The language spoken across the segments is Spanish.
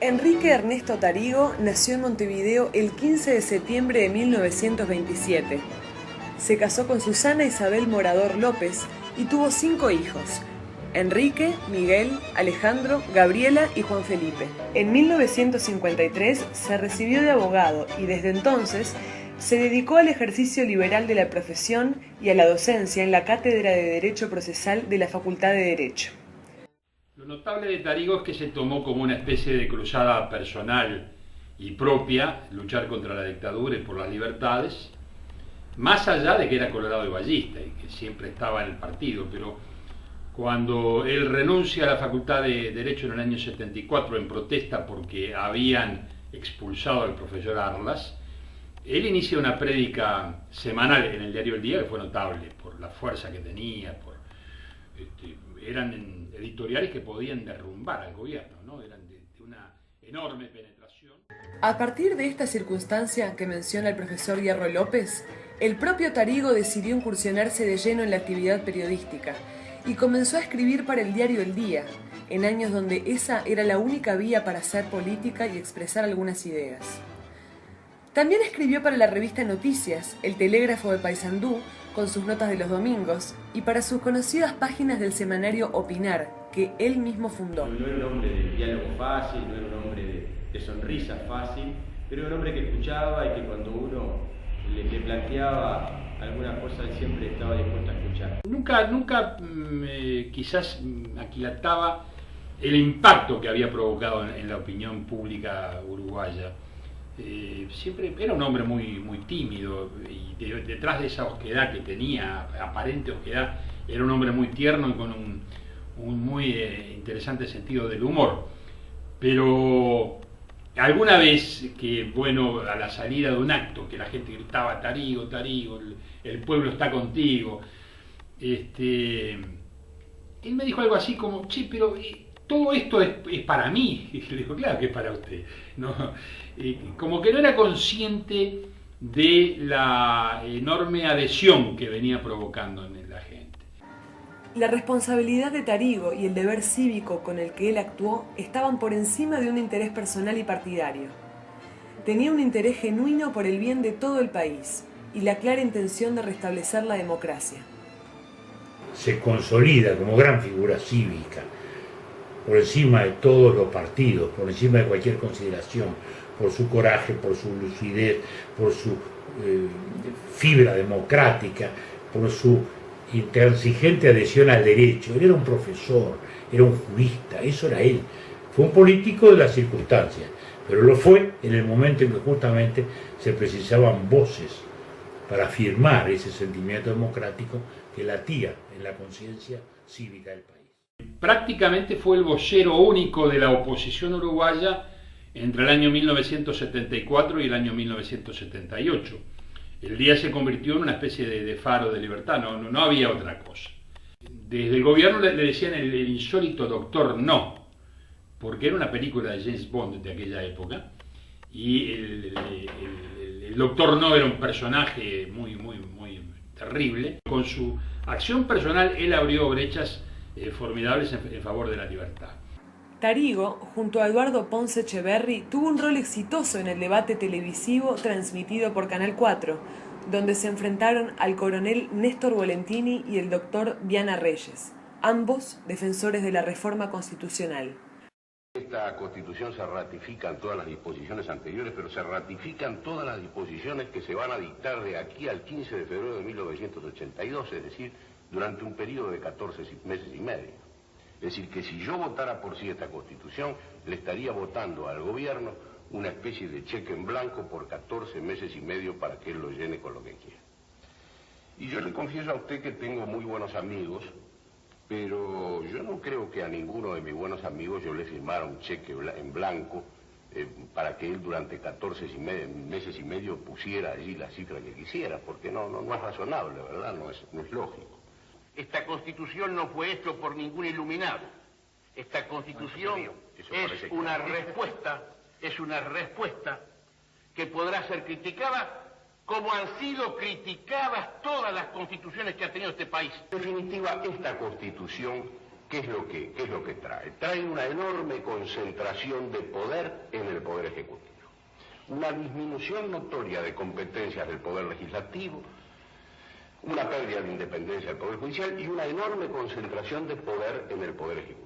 Enrique Ernesto Tarigo nació en Montevideo el 15 de septiembre de 1927. Se casó con Susana Isabel Morador López y tuvo 5 hijos: Enrique, Miguel, Alejandro, Gabriela y Juan Felipe. En 1953 se recibió de abogado y desde entonces se dedicó al ejercicio liberal de la profesión y a la docencia en la Cátedra de Derecho Procesal de la Facultad de Derecho. Lo notable de Tarigo es que se tomó como una especie de cruzada personal y propia, luchar contra la dictadura y por las libertades, más allá de que era colorado y ballista y que siempre estaba en el partido, pero cuando él renuncia a la Facultad de Derecho en el año 74 en protesta porque habían expulsado al profesor Arlas, él inicia una prédica semanal en el diario El Día que fue notable por la fuerza que tenía, eran editoriales que podían derrumbar al gobierno, ¿no? Eran de una enorme penetración. A partir de esta circunstancia que menciona el profesor Hierro López, el propio Tarigo decidió incursionarse de lleno en la actividad periodística y comenzó a escribir para el diario El Día, en años donde esa era la única vía para hacer política y expresar algunas ideas. También escribió para la revista Noticias, El Telégrafo de Paysandú, con sus notas de los domingos, y para sus conocidas páginas del semanario Opinar, que él mismo fundó. No era un hombre de diálogo fácil, no era un hombre de sonrisa fácil, pero era un hombre que escuchaba y que cuando uno le planteaba alguna cosa, él siempre estaba dispuesto a escuchar. Nunca quizás aquilataba el impacto que había provocado en la opinión pública uruguaya. Siempre era un hombre muy tímido y detrás de esa osquedad que tenía, aparente osquedad, era un hombre muy tierno y con un muy interesante sentido del humor. Pero alguna vez que, a la salida de un acto, que la gente gritaba Tarigo, Tarigo, el pueblo está contigo, él me dijo algo así como, che, pero todo esto es para mí. Y le digo, claro que es para usted, ¿no? Como que no era consciente de la enorme adhesión que venía provocando en la gente. La responsabilidad de Tarigo y el deber cívico con el que él actuó estaban por encima de un interés personal y partidario. Tenía un interés genuino por el bien de todo el país y la clara intención de restablecer la democracia. Se consolida como gran figura cívica, por encima de todos los partidos, por encima de cualquier consideración, por su coraje, por su lucidez, por su fibra democrática, por su intransigente adhesión al derecho. Él era un profesor, era un jurista, eso era él. Fue un político de las circunstancias, pero lo fue en el momento en que justamente se precisaban voces para afirmar ese sentimiento democrático que latía en la conciencia cívica del país. Prácticamente fue el vocero único de la oposición uruguaya entre el año 1974 y el año 1978. El Día se convirtió en una especie de faro de libertad, no había otra cosa. Desde el gobierno le decían el insólito Doctor No, porque era una película de James Bond de aquella época, y el Doctor No era un personaje muy terrible. Con su acción personal él abrió brechas formidables en favor de la libertad. Tarigo, junto a Eduardo Ponce Echeverri, tuvo un rol exitoso en el debate televisivo transmitido por Canal 4, donde se enfrentaron al coronel Néstor Volentini y el doctor Viana Reyes, ambos defensores de la reforma constitucional. Esta Constitución se ratifican todas las disposiciones anteriores, pero se ratifican todas las disposiciones que se van a dictar de aquí al 15 de febrero de 1982, es decir, durante un periodo de 14 meses y medio. Es decir, que si yo votara por sí esta Constitución, le estaría votando al gobierno una especie de cheque en blanco por 14 meses y medio para que él lo llene con lo que quiera. Y yo le confieso a usted que tengo muy buenos amigos, pero yo no creo que a ninguno de mis buenos amigos yo le firmara un cheque en blanco para que él durante 14 meses y medio pusiera allí la cifra que quisiera, porque no es razonable, ¿verdad? No es lógico. Esta Constitución no fue hecha por ningún iluminado. Esta Constitución es una respuesta que podrá ser criticada como han sido criticadas todas las constituciones que ha tenido este país. En definitiva, esta Constitución ¿qué es lo que trae? Trae una enorme concentración de poder en el Poder Ejecutivo, una disminución notoria de competencias del Poder Legislativo, una pérdida de independencia del Poder Judicial y una enorme concentración de poder en el Poder Ejecutivo.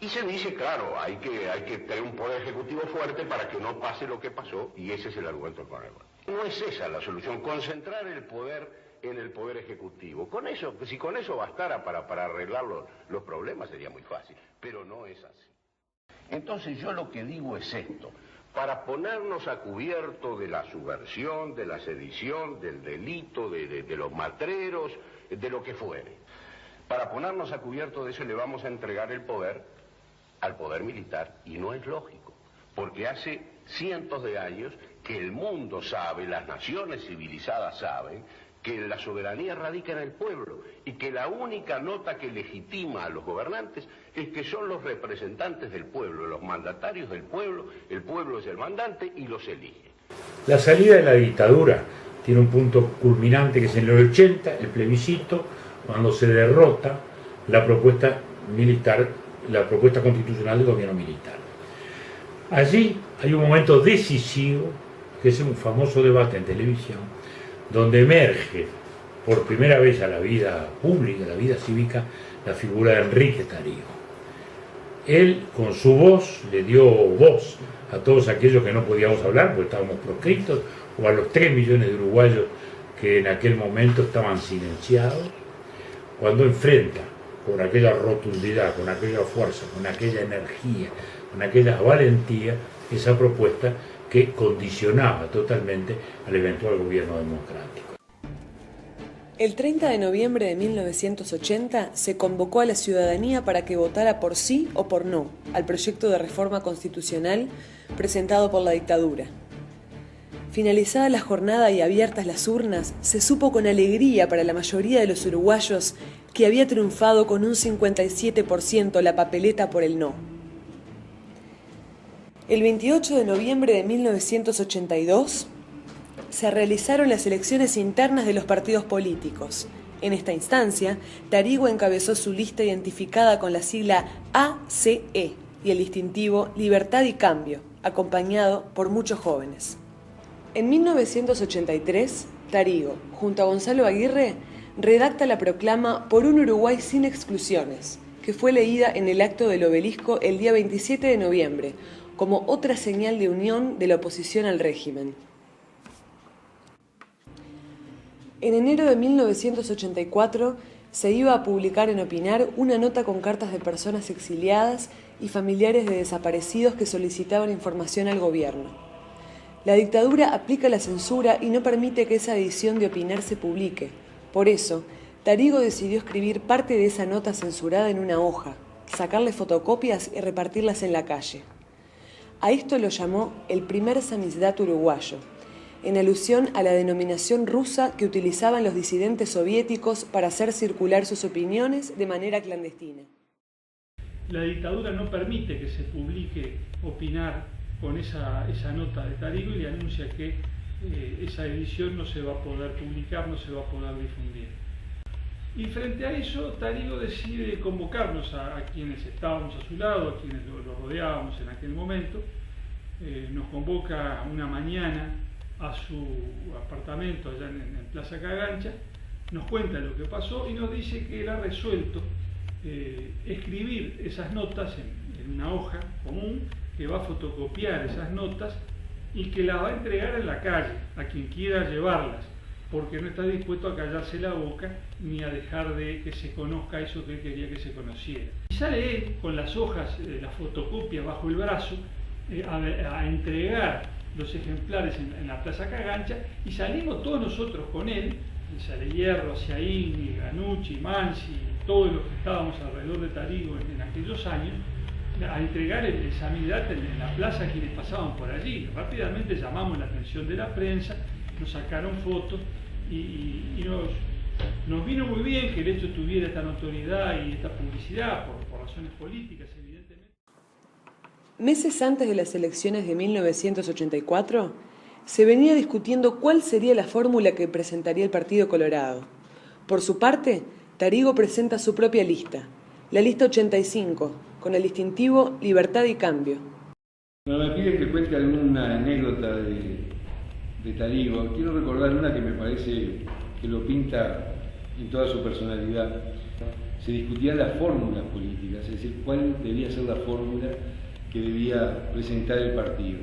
Y se dice, claro, hay que tener un Poder Ejecutivo fuerte para que no pase lo que pasó, y ese es el argumento con el golpe. No es esa la solución, concentrar el poder en el Poder Ejecutivo. Con eso, si con eso bastara para arreglar los problemas sería muy fácil, pero no es así. Entonces yo lo que digo es esto: para ponernos a cubierto de la subversión, de la sedición, del delito, de los matreros, de lo que fuere, para ponernos a cubierto de eso le vamos a entregar el poder al poder militar, y no es lógico, porque hace cientos de años que el mundo sabe, las naciones civilizadas saben, que la soberanía radica en el pueblo y que la única nota que legitima a los gobernantes es que son los representantes del pueblo, los mandatarios del pueblo, el pueblo es el mandante y los elige. La salida de la dictadura tiene un punto culminante que es en el 80, el plebiscito, cuando se derrota la propuesta militar, la propuesta constitucional del gobierno militar. Allí hay un momento decisivo, que es un famoso debate en televisión, donde emerge por primera vez a la vida pública, a la vida cívica, la figura de Enrique Tarrio. Él, con su voz, le dio voz a todos aquellos que no podíamos hablar porque estábamos proscritos, o a los 3 millones de uruguayos que en aquel momento estaban silenciados, cuando enfrenta con aquella rotundidad, con aquella fuerza, con aquella energía, con aquella valentía, esa propuesta que condicionaba totalmente al eventual gobierno democrático. El 30 de noviembre de 1980 se convocó a la ciudadanía para que votara por sí o por no al proyecto de reforma constitucional presentado por la dictadura. Finalizada la jornada y abiertas las urnas, se supo con alegría para la mayoría de los uruguayos que había triunfado con un 57% la papeleta por el no. El 28 de noviembre de 1982 se realizaron las elecciones internas de los partidos políticos. En esta instancia, Tarigo encabezó su lista identificada con la sigla ACE y el distintivo Libertad y Cambio, acompañado por muchos jóvenes. En 1983, Tarigo, junto a Gonzalo Aguirre, redacta la proclama Por un Uruguay sin exclusiones, que fue leída en el acto del Obelisco el día 27 de noviembre, como otra señal de unión de la oposición al régimen. En enero de 1984 se iba a publicar en Opinar una nota con cartas de personas exiliadas y familiares de desaparecidos que solicitaban información al gobierno. La dictadura aplica la censura y no permite que esa edición de Opinar se publique. Por eso, Tarigo decidió escribir parte de esa nota censurada en una hoja, sacarle fotocopias y repartirlas en la calle. A esto lo llamó el primer samizdat uruguayo, en alusión a la denominación rusa que utilizaban los disidentes soviéticos para hacer circular sus opiniones de manera clandestina. La dictadura no permite que se publique Opinar con esa nota de Tarigo y le anuncia que esa edición no se va a poder publicar, no se va a poder difundir. Y frente a eso, Tarigo decide convocarnos a quienes estábamos a su lado, a quienes lo rodeábamos en aquel momento. Nos convoca una mañana a su apartamento allá en Plaza Cagancha, nos cuenta lo que pasó y nos dice que él ha resuelto escribir esas notas en una hoja común, que va a fotocopiar esas notas y que las va a entregar en la calle a quien quiera llevarlas, porque no está dispuesto a callarse la boca ni a dejar de que se conozca eso que él quería que se conociera. Y sale él con las hojas, las fotocopias bajo el brazo, a entregar los ejemplares en la Plaza Cagancha, y salimos todos nosotros con él, Sale Hierro, Ciaín, Ganucci, Mansi, todos los que estábamos alrededor de Tarigo en aquellos años, a entregar el samizdat en la plaza a quienes pasaban por allí. Rápidamente llamamos la atención de la prensa, nos sacaron fotos y nos vino muy bien que el hecho tuviera esta notoriedad y esta publicidad por razones políticas, evidentemente. Meses antes de las elecciones de 1984, se venía discutiendo cuál sería la fórmula que presentaría el Partido Colorado. Por su parte, Tarigo presenta su propia lista, la lista 85, con el distintivo Libertad y Cambio. Cuando me piden que cuente alguna anécdota de Tarigo, quiero recordar una que me parece que lo pinta en toda su personalidad. Se discutían las fórmulas políticas, es decir, cuál debía ser la fórmula que debía presentar el partido.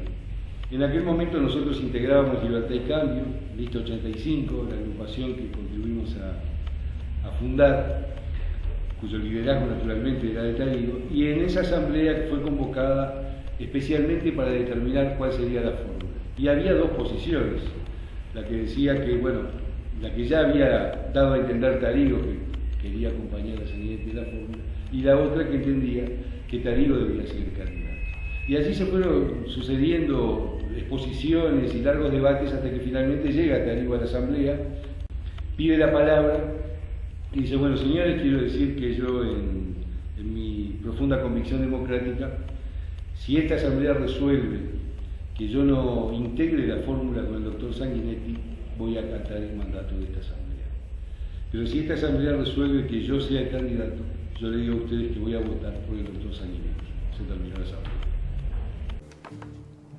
En aquel momento nosotros integrábamos Libertad y Cambio, lista 85, la agrupación que contribuimos a fundar, cuyo liderazgo naturalmente era de Tarigo, y en esa asamblea que fue convocada especialmente para determinar cuál sería la fórmula. Y había dos posiciones, la que decía que, bueno, la que ya había dado a entender Tarigo, que quería acompañar a Sanguinetti en la fórmula, y la otra que entendía que Tarigo debía ser el candidato. Y así se fueron sucediendo exposiciones y largos debates hasta que finalmente llega Tarigo a la asamblea, pide la palabra y dice, bueno, señores, quiero decir que yo en mi profunda convicción democrática, si esta asamblea resuelve que yo no integre la fórmula con el doctor Sanguinetti, voy a acatar el mandato de esta asamblea. Pero si esta asamblea resuelve que yo sea el candidato, yo le digo a ustedes que voy a votar por el doctor Sanguinetti. Se terminó la asamblea.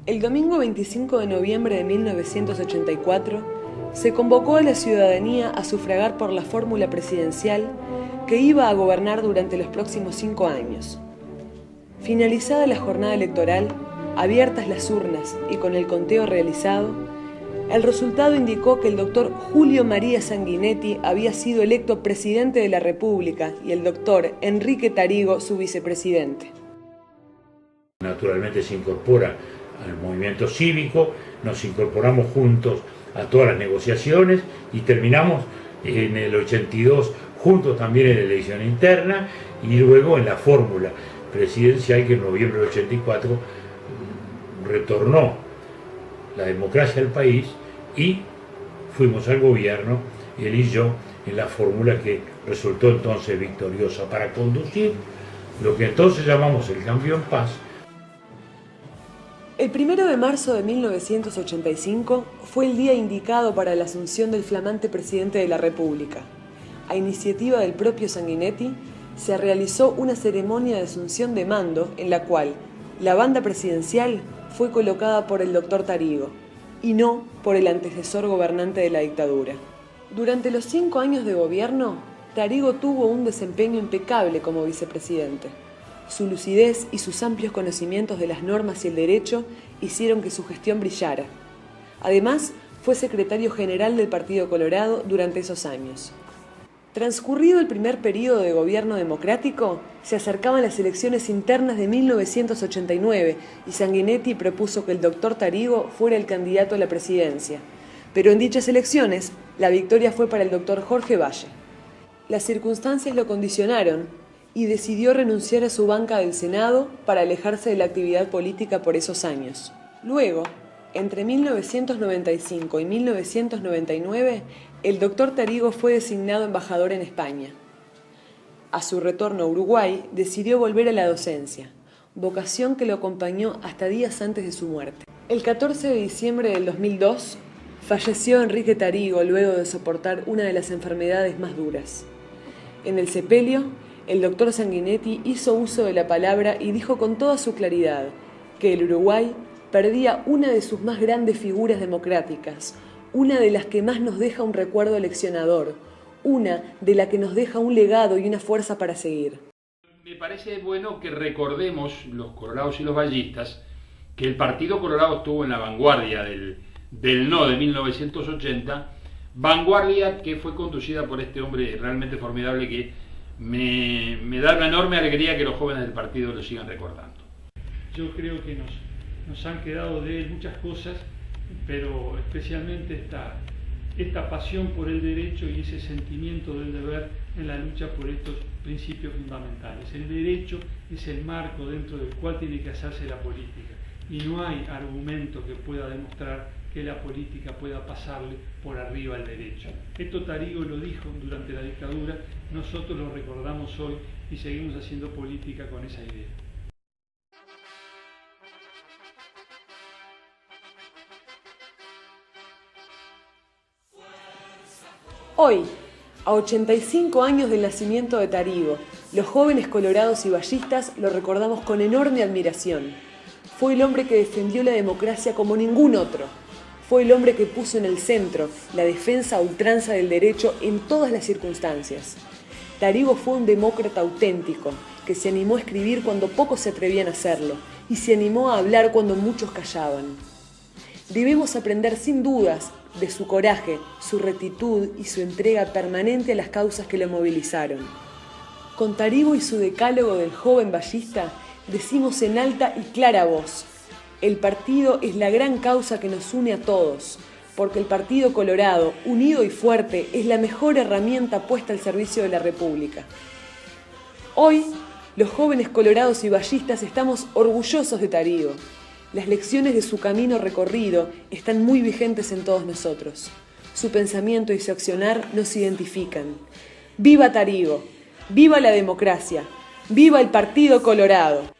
El domingo 25 de noviembre de 1984 se convocó a la ciudadanía a sufragar por la fórmula presidencial que iba a gobernar durante los próximos 5 años. Finalizada la jornada electoral, abiertas las urnas y con el conteo realizado, el resultado indicó que el doctor Julio María Sanguinetti había sido electo presidente de la República y el doctor Enrique Tarigo su vicepresidente. Naturalmente se incorpora al movimiento cívico, nos incorporamos juntos a todas las negociaciones y terminamos en el 82 juntos también en la elección interna y luego en la fórmula presidencial que en noviembre del 84 retornó la democracia al país y fuimos al gobierno, él y yo, en la fórmula que resultó entonces victoriosa para conducir lo que entonces llamamos el cambio en paz. El 1 de marzo de 1985 fue el día indicado para la asunción del flamante presidente de la República. A iniciativa del propio Sanguinetti, se realizó una ceremonia de asunción de mando en la cual la banda presidencial fue colocada por el doctor Tarigo y no por el antecesor gobernante de la dictadura. Durante los 5 años de gobierno, Tarigo tuvo un desempeño impecable como vicepresidente. Su lucidez y sus amplios conocimientos de las normas y el derecho hicieron que su gestión brillara. Además, fue secretario general del Partido Colorado durante esos años. Transcurrido el primer período de gobierno democrático, se acercaban las elecciones internas de 1989 y Sanguinetti propuso que el doctor Tarigo fuera el candidato a la presidencia. Pero en dichas elecciones, la victoria fue para el doctor Jorge Valle. Las circunstancias lo condicionaron y decidió renunciar a su banca del Senado para alejarse de la actividad política por esos años. Luego, entre 1995 y 1999, el doctor Tarigo fue designado embajador en España. A su retorno a Uruguay, decidió volver a la docencia, vocación que lo acompañó hasta días antes de su muerte. El 14 de diciembre del 2002, falleció Enrique Tarigo luego de soportar una de las enfermedades más duras. En el sepelio, el doctor Sanguinetti hizo uso de la palabra y dijo con toda su claridad que el Uruguay perdía una de sus más grandes figuras democráticas, una de las que más nos deja un recuerdo aleccionador, una de la que nos deja un legado y una fuerza para seguir. Me parece bueno que recordemos, los colorados y los vallistas, que el Partido Colorado estuvo en la vanguardia del no de 1980, vanguardia que fue conducida por este hombre realmente formidable que me da una enorme alegría que los jóvenes del partido lo sigan recordando. Yo creo que nos han quedado de él muchas cosas, pero especialmente esta pasión por el derecho y ese sentimiento del deber en la lucha por estos principios fundamentales. El derecho es el marco dentro del cual tiene que hacerse la política y no hay argumento que pueda demostrar que la política pueda pasarle por arriba al derecho. Esto Tarigo lo dijo durante la dictadura, nosotros lo recordamos hoy y seguimos haciendo política con esa idea. Hoy, A 85 años del nacimiento de Tarigo, los jóvenes colorados y vallistas lo recordamos con enorme admiración. Fue el hombre que defendió la democracia como ningún otro. Fue el hombre que puso en el centro la defensa a ultranza del derecho en todas las circunstancias. Tarigo fue un demócrata auténtico, que se animó a escribir cuando pocos se atrevían a hacerlo, y se animó a hablar cuando muchos callaban. Debemos aprender sin dudas de su coraje, su rectitud y su entrega permanente a las causas que lo movilizaron. Con Tarigo y su decálogo del joven vallista, decimos en alta y clara voz: el partido es la gran causa que nos une a todos, porque el Partido Colorado, unido y fuerte, es la mejor herramienta puesta al servicio de la República. Hoy, los jóvenes colorados y vallistas estamos orgullosos de Tarigo. Las lecciones de su camino recorrido están muy vigentes en todos nosotros. Su pensamiento y su accionar nos identifican. ¡Viva Tarigo! ¡Viva la democracia! ¡Viva el Partido Colorado!